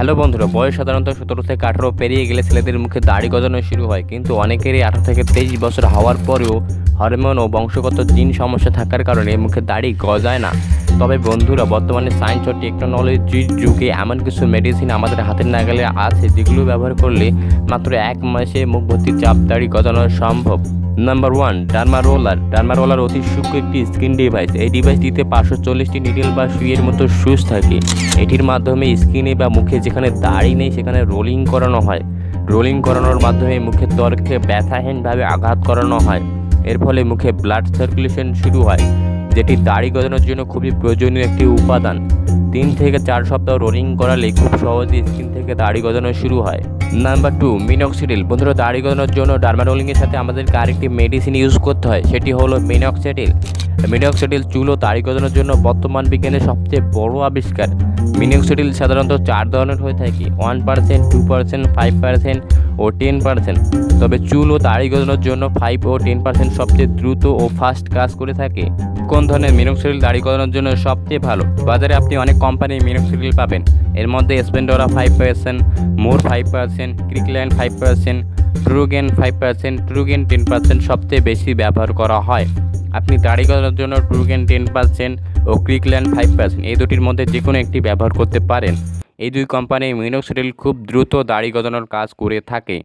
Hello বন্ধুরা, বয়স সাধারণত 17 থেকে 18 পেরিয়ে গেলে ছেলেদের মুখে দাড়ি গজানো শুরু হয়, কিন্তু অনেকেরই 18 থেকে 23 বছর হওয়ার পরেও হরমোন ও বংশগত জিন সমস্যা থাকার কারণে মুখে দাড়ি গজায় না। তবে বন্ধুরা, বর্তমানে সায়েন্স ও টেকনোলজির যুগে এমন কিছু মেডিসিন আমাদের হাতের নাগালে আছে যেগুলো ব্যবহার করলে মাত্র 1 মাসে মুখ ভর্তি চাপ দাড়ি গজানো সম্ভব। Number 1, derma roller. Derma roller অতি সূক্ষ্ম একটি স্কিন ডিভাইস। এই ডিভাইসটিতে 540টি নিডল বা সুইয়ের মতো সুচ থাকে। এটির মাধ্যমে স্কিনে বা মুখে যেখানে দাড়ি নেই সেখানে রোলিং করানো হয়। রোলিং করানোর মাধ্যমে মুখের ত্বকে ব্যথাহীনভাবে আঘাত করানো হয়। এর ফলে মুখে ব্লাড সার্কুলেশন শুরু হয়, যেটি দাড়ি গজানোর জন্য খুবই প্রয়োজনীয় একটি উপাদান। 3 থেকে 4 সপ্তাহ রোলিং করালে খুব সহজে স্কিন থেকে দাড়ি গজানো শুরু হয়। Number 2, minoxidil. বন্ধুরা, দাড়ি গজানোর জন্য ডার্মা রোলিংয়ের সাথে আমাদেরকে আরেকটি মেডিসিন ইউজ করতে হয়, সেটি হলো মিনক্সিডিল। মিনক্সিডিল চুল ও দাড়ি গজানোর জন্য বর্তমান বিজ্ঞানের সবচেয়ে বড় আবিষ্কার। মিনক্সিডিল সাধারণত 4 ধরনের হয়ে থাকে: 1%, 2%, 5% ও 10%। তবে চুল ও দাড়ি গজানোর জন্য 5 ও 10% সবচেয়ে দ্রুত ও ফাস্ট কাজ করে থাকে। কোন ধরনের মিনক্সিডিল দাড়ি গজানোর জন্য সবচেয়ে ভালো? বাজারে আপনি অনেক কোম্পানির মিনক্সিডিল পাবেন। এর মধ্যে স্প্লেন্ডরা 5%, মোর 5%, ক্রিকল্যান্ড 5%, ট্রুগেন 5%, ট্রুগেন 10% সবচেয়ে বেশি ব্যবহার করা হয়। আপনি দাড়ি গজানোর জন্য ট্রুগেন 10% ও ক্রিকল্যান্ড 5% এই দুটির মধ্যে যে কোনো একটি ব্যবহার করতে পারেন। এই দুই কোম্পানির মিনক্সিডিল খুব দ্রুত দাড়ি গজানোর কাজ করে থাকে।